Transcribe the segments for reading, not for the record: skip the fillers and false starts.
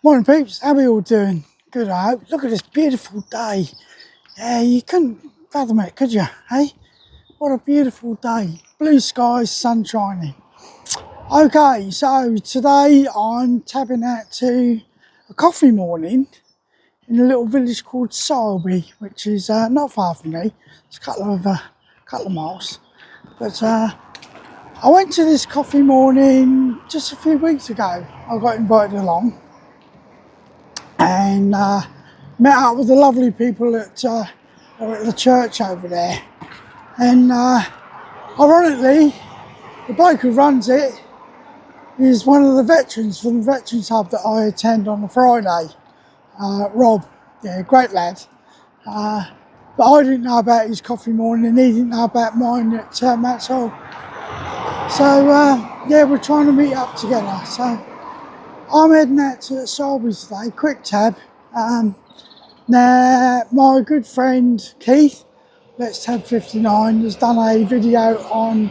Morning peeps, how are you all doing? Good, I hope. Look at this beautiful day. Yeah, you couldn't fathom it, could you? Hey, what a beautiful day. Blue skies, sun shining. Okay, so today I'm tapping out to a coffee morning in a little village called Nobby, which is not far from me. It's a couple of miles. But I went to this coffee morning just a few weeks ago. I got invited along. And met up with the lovely people at the church over there. And ironically, the bloke who runs it is one of the veterans from the Veterans Hub that I attend on a Friday. Rob, yeah, great lad. But I didn't know about his coffee morning and he didn't know about mine at Matt's Hall. So yeah, we're trying to meet up together. So I'm heading out to Solby's today, quick tab. Now, my good friend Keith, Let's Tab 59, has done a video on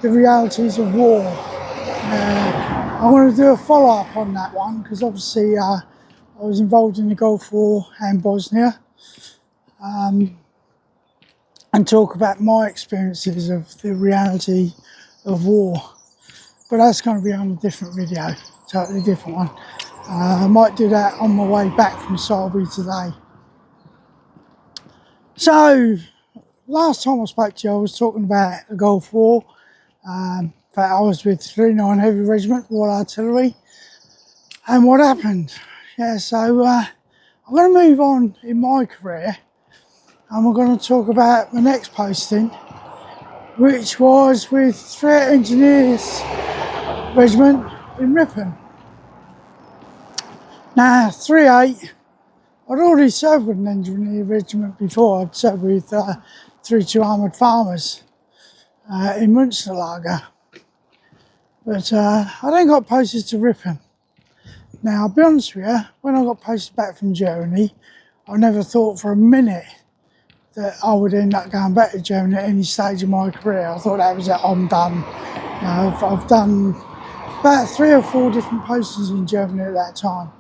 the realities of war. I want to do a follow-up on that one because obviously I was involved in the Gulf War and Bosnia, and talk about my experiences of the reality of war. But that's going to be on a different video, totally different one. I might do that on my way back from Solby today. So, last time I spoke to you, I was talking about the Gulf War. In fact, I was with 39 Heavy Regiment, Royal Artillery. And what happened? Yeah, so I'm going to move on in my career. And we're going to talk about my next posting, which was with 38 Engineers Regiment in Ripon. Now, 38, I'd already served with an engineer regiment before. I'd served with 32 Armoured Farmers in Münsterlager. But I then got posted to Ripon. Now, I'll be honest with you, when I got posted back from Germany, I never thought for a minute that I would end up going back to Germany at any stage of my career. I thought that was it, I'm done. You know, I've done about 3 or 4 different postings in Germany at that time.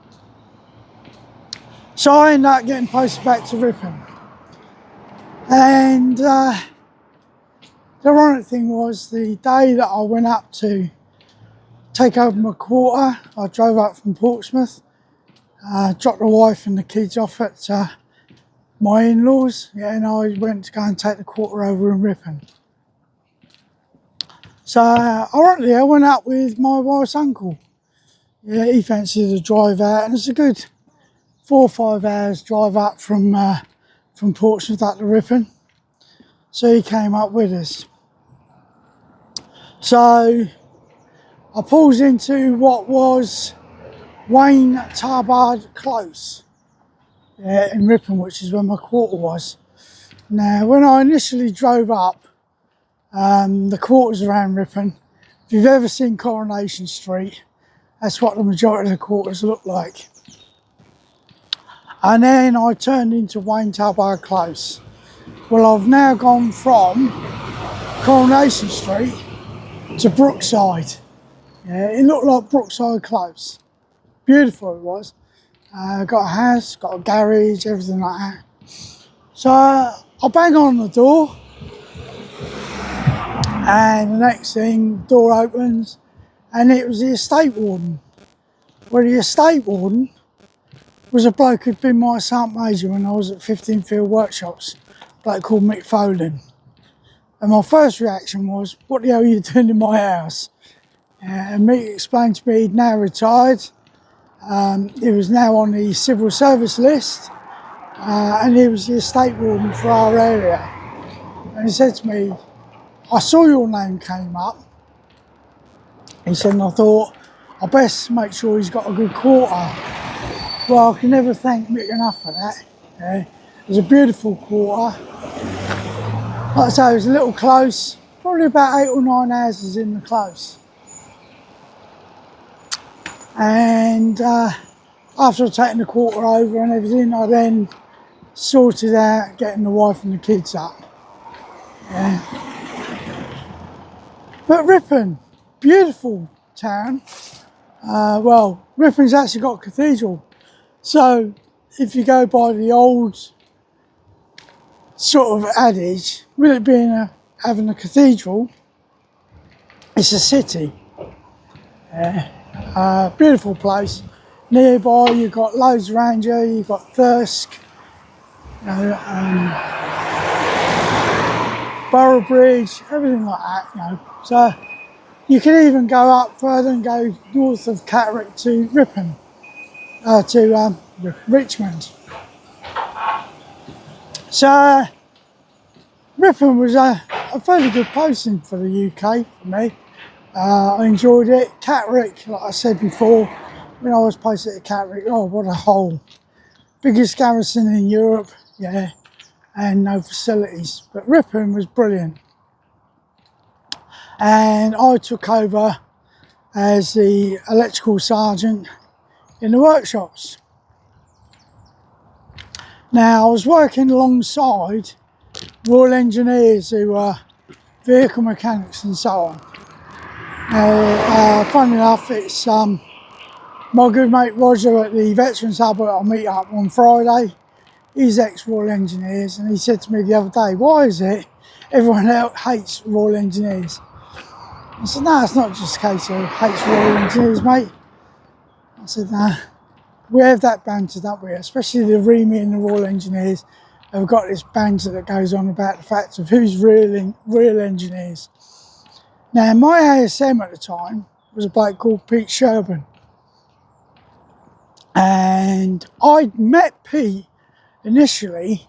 So I ended up getting posted back to Ripon. And the ironic thing was, the day that I went up to take over my quarter, I drove up from Portsmouth, dropped the wife and the kids off at my in-laws, yeah, and I went to go and take the quarter over in Ripon. So ironically, I went up with my wife's uncle. Yeah, he fancied a drive out, and it's a good 4 or 5 hours drive up from Portsmouth up to Ripon. So he came up with us. So I pulls into what was Wayne Tarbard Close in Ripon, which is where my quarter was. Now, when I initially drove up, the quarters around Ripon, if you've ever seen Coronation Street, that's what the majority of the quarters look like. And then I turned into Wayne Tarbard Close. Well, I've now gone from Coronation Street to Brookside. Yeah, it looked like Brookside Close. Beautiful it was. Got a house, got a garage, everything like that. So I bang on the door, and the next thing, door opens, and it was the estate warden. Well, the estate warden was a bloke who'd been my sergeant major when I was at 15 Field Workshops, a bloke called Mick Foden. And my first reaction was, what the hell are you doing in my house? And Mick explained to me he'd now retired. He was now on the civil service list, and he was the estate warden for our area. And he said to me, I saw your name came up. He said, and I thought, I best make sure he's got a good quarter. Well, I can never thank Mick enough for that. Yeah. It was a beautiful quarter. Like I say, it was a little close, probably about 8 or 9 houses in the close. And after I'd taken the quarter over and everything, I then sorted out getting the wife and the kids up. Yeah. But Ripon, beautiful town. Well, Ripon's actually got a cathedral So if you go by the old sort of adage, with it being having a cathedral, it's a city. Beautiful place. Nearby you've got loads around you, you've got Thirsk, you know, Borough Bridge, everything like that, you know. So you can even go up further and go north of Catterick to Ripon, to Richmond. So Ripon was a fairly good posting for the UK for me. I enjoyed it. Catterick, like I said before, when I was posted at Catterick, oh, what a hole. Biggest garrison in Europe, yeah, and no facilities. But Ripon was brilliant. And I took over as the electrical sergeant in the workshops. Now, I was working alongside Royal Engineers who were vehicle mechanics and so on. Funny enough, it's my good mate Roger at the Veterans Hub I'll meet up on Friday. He's ex-Royal Engineers, and he said to me the other day, why is it everyone else hates Royal Engineers? I said, no, it's not just a case of hates Royal Engineers, mate. I said, nah, we have that banter, don't we? Especially the REME and the Royal Engineers have got this banter that goes on about the fact of who's real engineers. Now, my ASM at the time was a bloke called Pete Sherburn. And I'd met Pete initially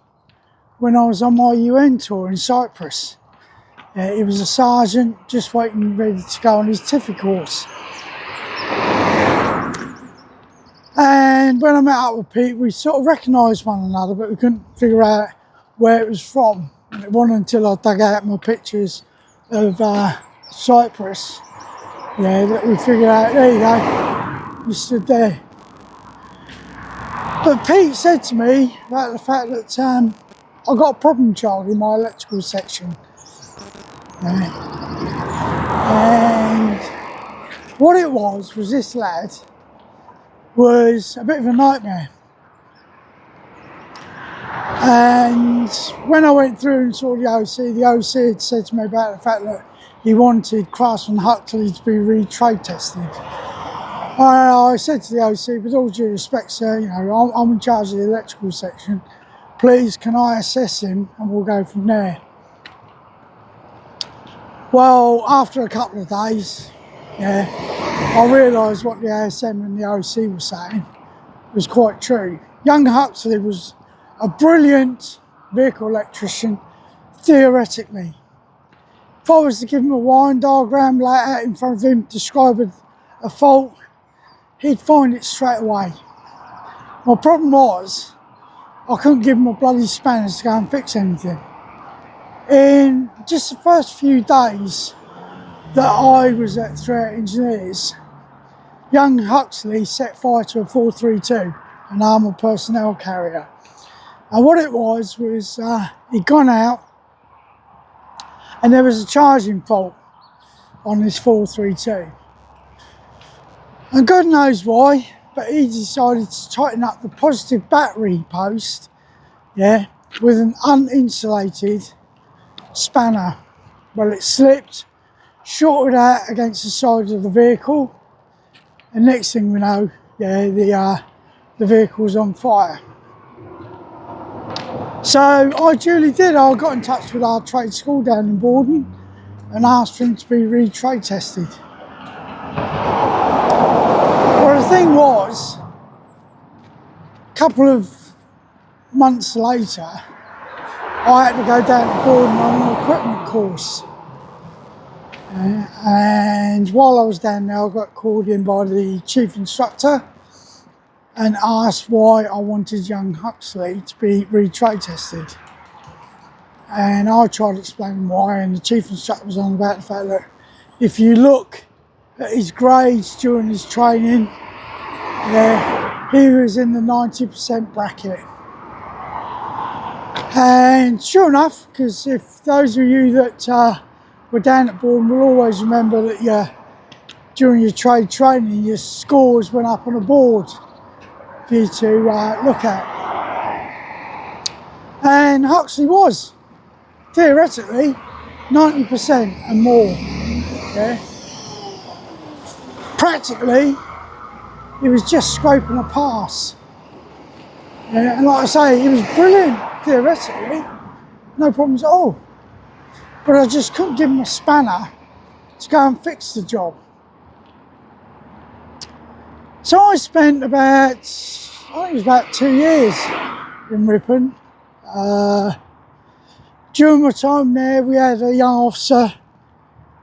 when I was on my UN tour in Cyprus. He was a sergeant just waiting ready to go on his TIFI course. And when I met up with Pete, we sort of recognised one another, but we couldn't figure out where it was from. And it wasn't until I dug out my pictures of Cyprus, yeah, that we figured out, there you go, you stood there. But Pete said to me about the fact that I got a problem child in my electrical section. Yeah. And what it was this lad was a bit of a nightmare. And when I went through and saw the OC had said to me about the fact that he wanted Craftsman Huxley to be re-trade tested. I said to the OC, with all due respect, sir, you know, I'm in charge of the electrical section. Please, can I assess him and we'll go from there. Well, after a couple of days, yeah, I realised what the ASM and the OC were saying was quite true. Young Huxley was a brilliant vehicle electrician, theoretically. If I was to give him a wiring diagram, lay it out in front of him, describe a fault, he'd find it straight away. My problem was, I couldn't give him a bloody spanner to go and fix anything. In just the first few days that I was at 3 Engineers, young Huxley set fire to a 432, an armoured personnel carrier. And what it was he'd gone out and there was a charging fault on this 432. And God knows why, but he decided to tighten up the positive battery post, yeah, with an uninsulated spanner. Well, it slipped, shorted out against the side of the vehicle, and next thing we know, yeah, the vehicle's on fire. So I duly did. I got in touch with our trade school down in Borden and asked for him to be re-trade tested. Well, the thing was, a couple of months later, I had to go down to Borden on an equipment course. And while I was down there, I got called in by the chief instructor and asked why I wanted young Huxley to be re-trade tested. And I tried explaining why, and the chief instructor was on about the fact that if you look at his grades during his training, he was in the 90% bracket. And sure enough, because if those of you that were down at Borden will always remember that during your trade training, your scores went up on a board. for you to look at. And Huxley was, theoretically, 90% and more. Yeah. Practically, he was just scraping a pass. Yeah. And like I say, he was brilliant, theoretically, no problems at all. But I just couldn't give him a spanner to go and fix the job. So I spent about, I think it was about 2 years in Ripon. During my time there, we had a young officer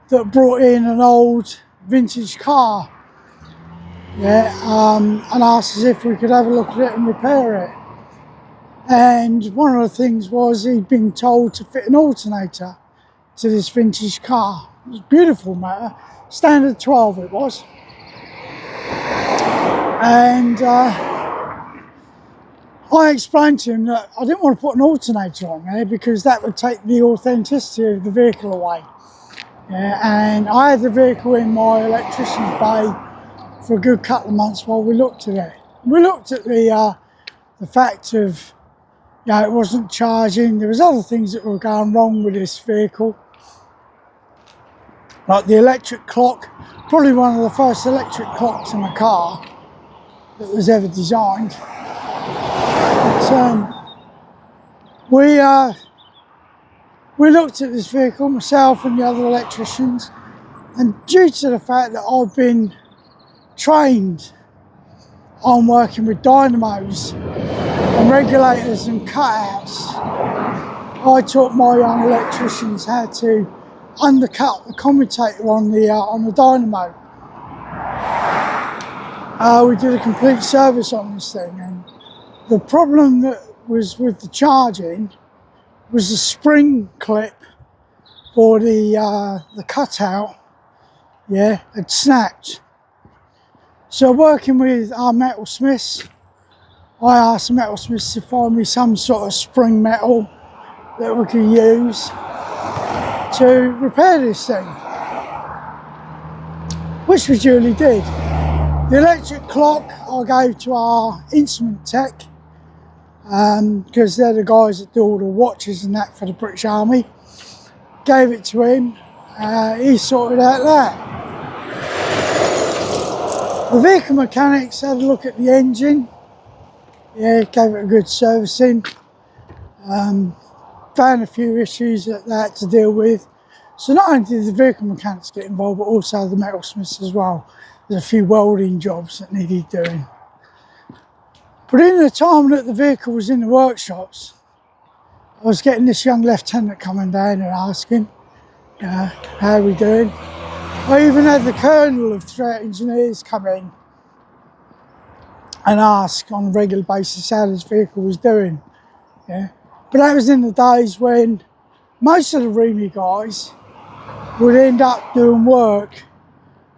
that brought in an old vintage car, yeah, and asked us if we could have a look at it and repair it. And one of the things was he'd been told to fit an alternator to this vintage car. It was a beautiful matter, standard 12 it was. And I explained to him that I didn't want to put an alternator on there because that would take the authenticity of the vehicle away. Yeah, and I had the vehicle in my electrician's bay for a good couple of months while we looked at it. We looked at the fact of, it wasn't charging. There was other things that were going wrong with this vehicle, like the electric clock, probably one of the first electric clocks in a car that was ever designed. But, we looked at this vehicle, myself and the other electricians, and due to the fact that I've been trained on working with dynamos and regulators and cutouts, I taught my young electricians how to undercut the commutator on the dynamo. We did a complete service on this thing, and the problem that was with the charging was the spring clip for the cutout, yeah, had snapped. So working with our metalsmiths, I asked the metalsmiths to find me some sort of spring metal that we could use to repair this thing, which we duly did. The electric clock I gave to our instrument tech, because they're the guys that do all the watches and that for the British Army. Gave it to him, he sorted out that. The vehicle mechanics had a look at the engine, yeah, gave it a good servicing, found a few issues that they had to deal with. So not only did the vehicle mechanics get involved, but also the metalsmiths as well. There's a few welding jobs that needed doing. But in the time that the vehicle was in the workshops, I was getting this young lieutenant coming down and asking, how are we doing? I even had the colonel of threat engineers come in and ask on a regular basis how this vehicle was doing. Yeah. But that was in the days when most of the REME guys would end up doing work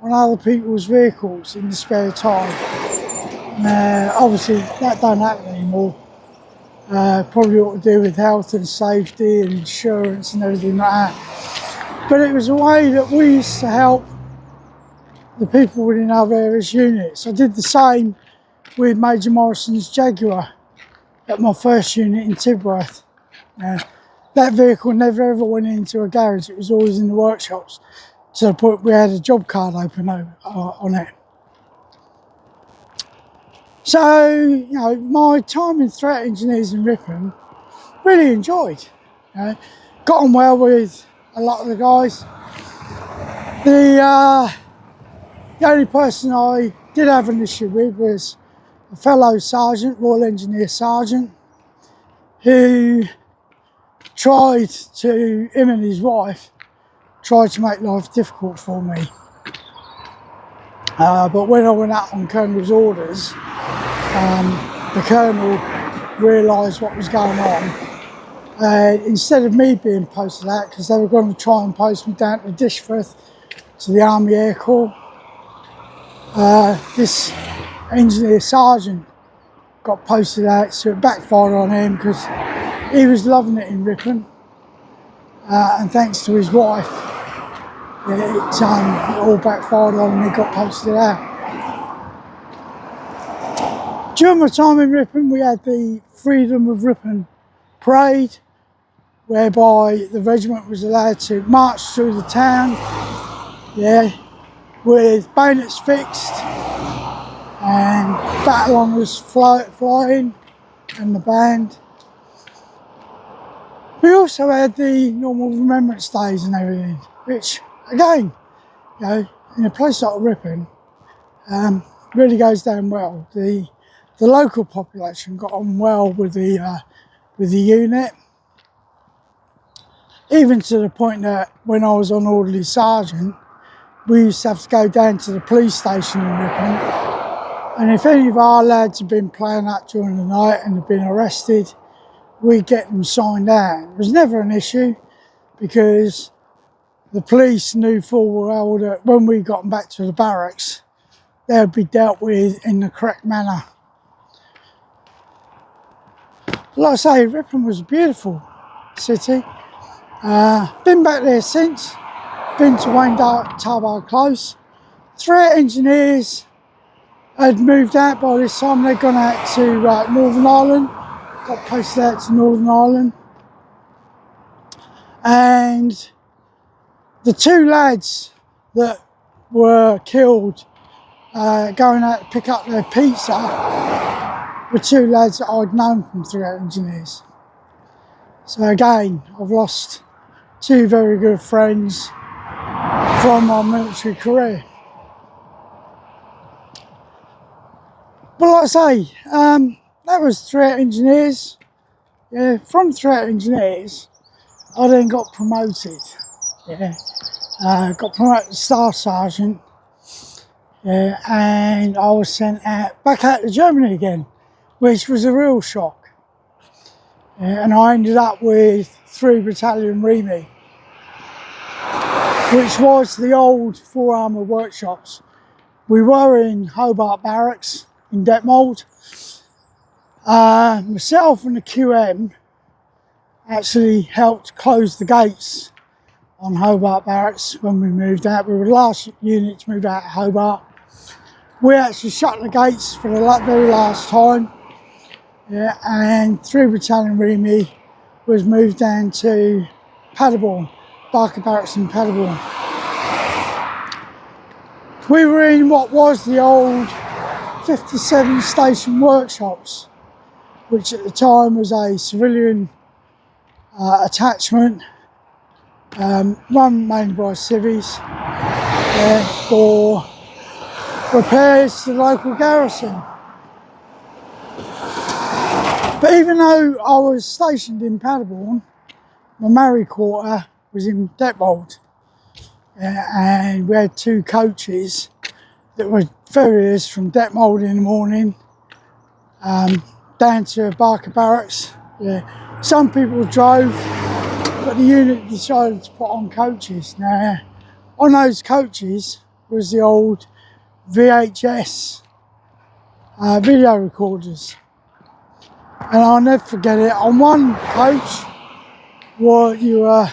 on other people's vehicles in the spare time. Obviously that don't happen anymore. Probably ought to do with health and safety and insurance and everything like that. But it was a way that we used to help the people within our various units. I did the same with Major Morrison's Jaguar at my first unit in Tidworth. That vehicle never ever went into a garage, it was always in the workshops, to the point we had a job card open on it. So, my time in threat engineers in Ripon, really enjoyed. Got on well with a lot of the guys. The only person I did have an issue with was a fellow sergeant, Royal Engineer Sergeant, who him and his wife, tried to make life difficult for me. But when I went out on Colonel's orders, the Colonel realised what was going on. Instead of me being posted out, because they were going to try and post me down to Dishforth to the Army Air Corps, this engineer sergeant got posted out, so it backfired on him because he was loving it in Ripon, and thanks to his wife, it all backfired on him and he got posted out. During my time in Ripon, we had the Freedom of Ripon Parade, whereby the regiment was allowed to march through the town, with bayonets fixed and battle honours flying and the band. We also had the normal Remembrance Days and everything, which again, in a place like Ripon, really goes down well. The local population got on well with the unit, even to the point that when I was on orderly sergeant, we used to have to go down to the police station in Ripon, and if any of our lads had been playing up during the night and had been arrested, we'd get them signed out. It was never an issue because the police knew full well that when we got them back to the barracks, they would be dealt with in the correct manner. Like I say, Ripon was a beautiful city. Been back there since. Been to Wayne Tarbard Close. 3 engineers had moved out by this time. They'd gone out to Northern Ireland. Got posted out to Northern Ireland. And the 2 lads that were killed going out to pick up their pizza were 2 lads that I'd known from 3 engineers. So again, I've lost 2 very good friends from my military career. But like I say, that was 3 engineers. From 3 engineers, I then got promoted. Got promoted to Staff Sergeant. And I was sent back out to Germany again, which was a real shock. And I ended up with 3 Battalion Remy, which was the old 4 Armour workshops. We were in Hobart Barracks in Detmold. Myself and the QM actually helped close the gates on Hobart Barracks when we moved out. We were the last unit to move out of Hobart. We actually shut the gates for the very last time. And 3 Battalion Remy was moved down to Paderborn, Barker Barracks in Paderborn. We were in what was the old 57 station workshops, which at the time was a civilian attachment, run mainly by civvies, for repairs to the local garrison. But even though I was stationed in Paderborn, my married quarter was in Detmold, and we had 2 coaches that were ferries from Detmold in the morning down to Barker Barracks. Some people drove, but the unit decided to put on coaches. Now, on those coaches was the old VHS video recorders. And I'll never forget it. On one coach, you were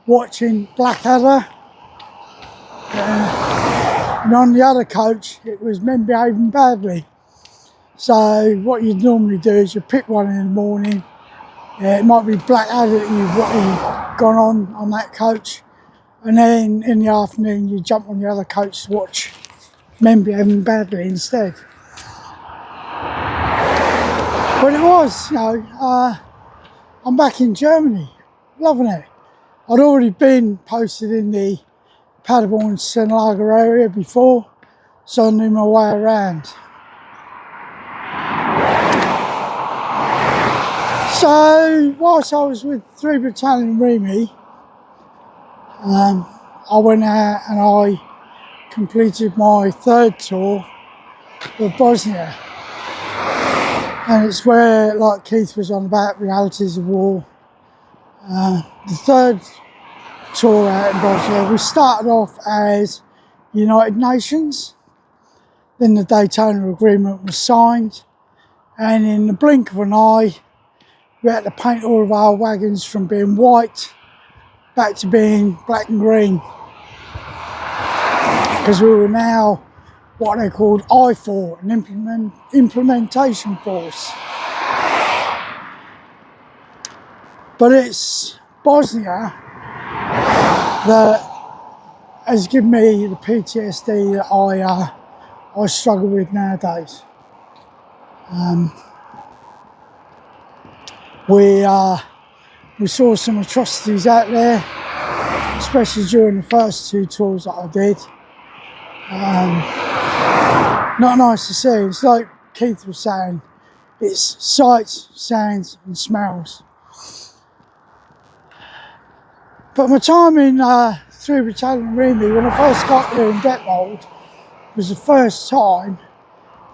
watching Blackadder, and on the other coach, it was Men Behaving Badly. So what you'd normally do is you pick one in the morning. It might be Blackadder that you've gone on that coach, and then in the afternoon you jump on the other coach to watch Men Behaving Badly instead. But it was, I'm back in Germany, loving it. I'd already been posted in the Paderborn Senlager area before, so I knew my way around. So, whilst I was with 3 Battalion Remy, I went out and I completed my 3rd tour of Bosnia. And it's where, like Keith was on about, realities of war. The 3rd tour out in Bosnia, we started off as United Nations. Then the Daytona Agreement was signed. And in the blink of an eye, we had to paint all of our wagons from being white back to being black and green. Because we were now what they called I4, an implementation force. But it's Bosnia that has given me the PTSD that I struggle with nowadays. We saw some atrocities out there, especially during the first 2 tours that I did. Not nice to see. It's like Keith was saying, it's sights, sounds and smells. But my time in 3 Battalion Remy, when I first got there in Detmold, was the first time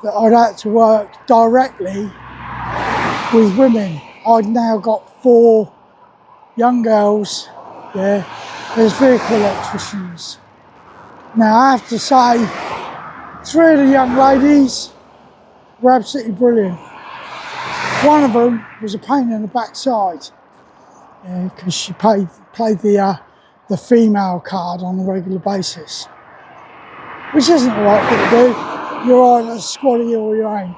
that I'd had to work directly with women. I'd now got 4 young girls, as vehicle electricians. Now I have to say, 3 of the young ladies were absolutely brilliant. One of them was a pain in the backside, because she played the female card on a regular basis, which isn't the right thing to do. You're either squatty or you ain't.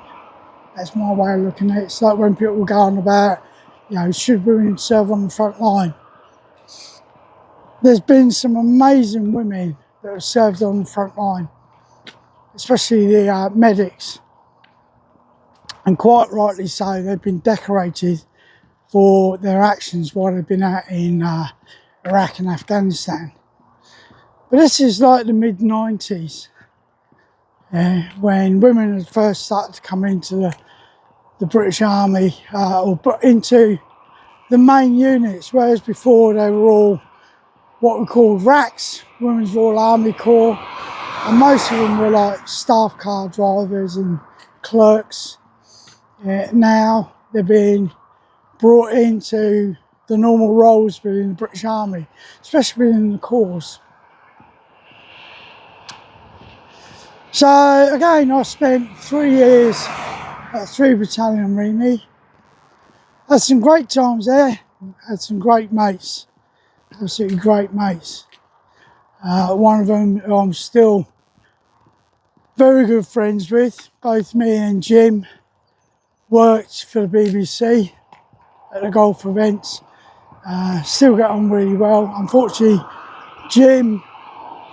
That's my way of looking at it. It's like when people go on about, should women serve on the front line? There's been some amazing women that have served on the front line, especially the medics. And quite rightly so, they've been decorated for their actions while they've been out in Iraq and Afghanistan. But this is like the mid-90s, when women had first started to come into the British Army, or into the main units, whereas before they were all what we called RACs, Women's Royal Army Corps, and most of them were like staff car drivers and clerks. Now they're being brought into the normal roles within the British Army, especially in the corps. So again, I spent 3 years at 3 Battalion Remy. Had some great times there, had some great mates, absolutely great mates. One of them who I'm still very good friends with, both me and Jim worked for the BBC at the golf events. Still get on really well. Unfortunately, Jim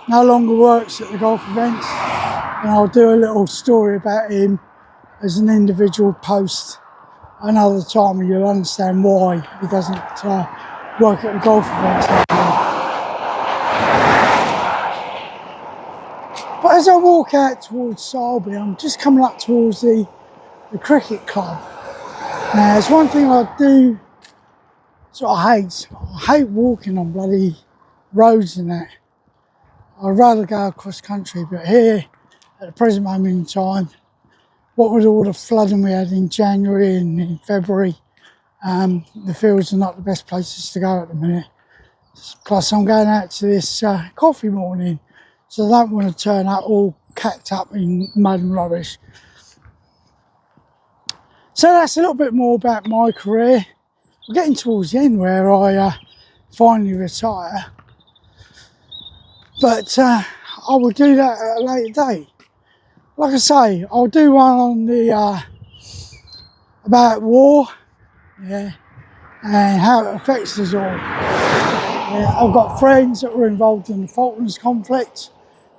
no longer works at the golf events, and I'll do a little story about him as an individual post another time, and you'll understand why he doesn't work at the golf events anymore. But as I walk out towards Selby, I'm just coming up towards the cricket club. Now, there's one thing I do sort of hate. I hate walking on bloody roads and that. I'd rather go across country, but here, at the present moment in time, what with all the flooding we had in January and in February, the fields are not the best places to go at the minute. Plus, I'm going out to this coffee morning, so I don't want to turn up all cacked up in mud and rubbish. So that's a little bit more about my career. We're getting towards the end where I finally retire. But I will do that at a later date. Like I say, I'll do one on the about war, and how it affects us all. I've got friends that were involved in the Falklands conflict.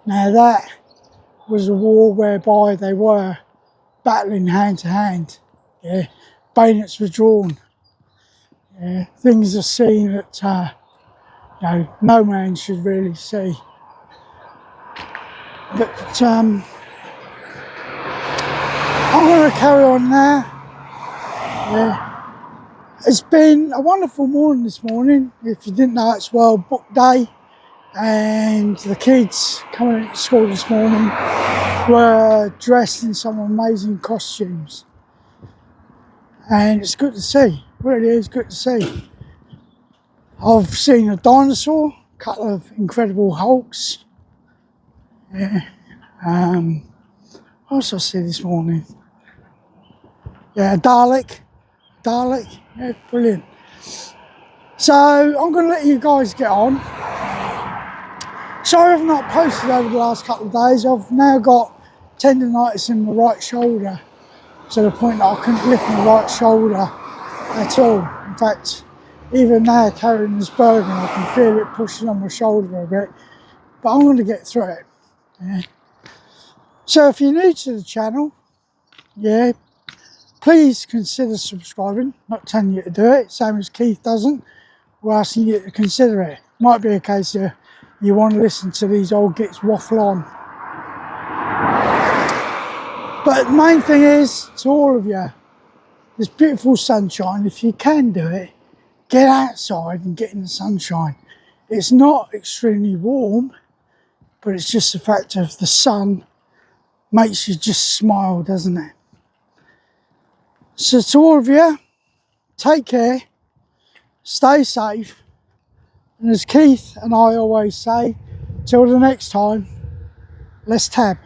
Now that was a war whereby they were battling hand to hand. Bayonets were drawn. Things are seen that no man should really see. But I'm going to carry on now. It's been a wonderful morning this morning. If you didn't know, it's World Book Day, and the kids coming into school this morning were dressed in some amazing costumes, and it's good to see. It really is good to see. I've seen a dinosaur, a couple of Incredible Hulks. What else I see this morning? A Dalek, brilliant. So I'm going to let you guys get on. Sorry I've not posted over the last couple of days. I've now got tendonitis in my right shoulder to the point that I couldn't lift my right shoulder at all. In fact, even now carrying this burden, I can feel it pushing on my shoulder a bit, but I'm going to get through it. Yeah. So if you're new to the channel, yeah, please consider subscribing. Not telling you to do it, same as Keith doesn't. We're asking you to consider it. Might be a case of you want to listen to these old gits waffle on. But the main thing is, to all of you, this beautiful sunshine, if you can do it, get outside and get in the sunshine. It's not extremely warm, but it's just the fact of the sun makes you just smile, doesn't it? So to all of you, take care, stay safe, and as Keith and I always say, till the next time, let's tab.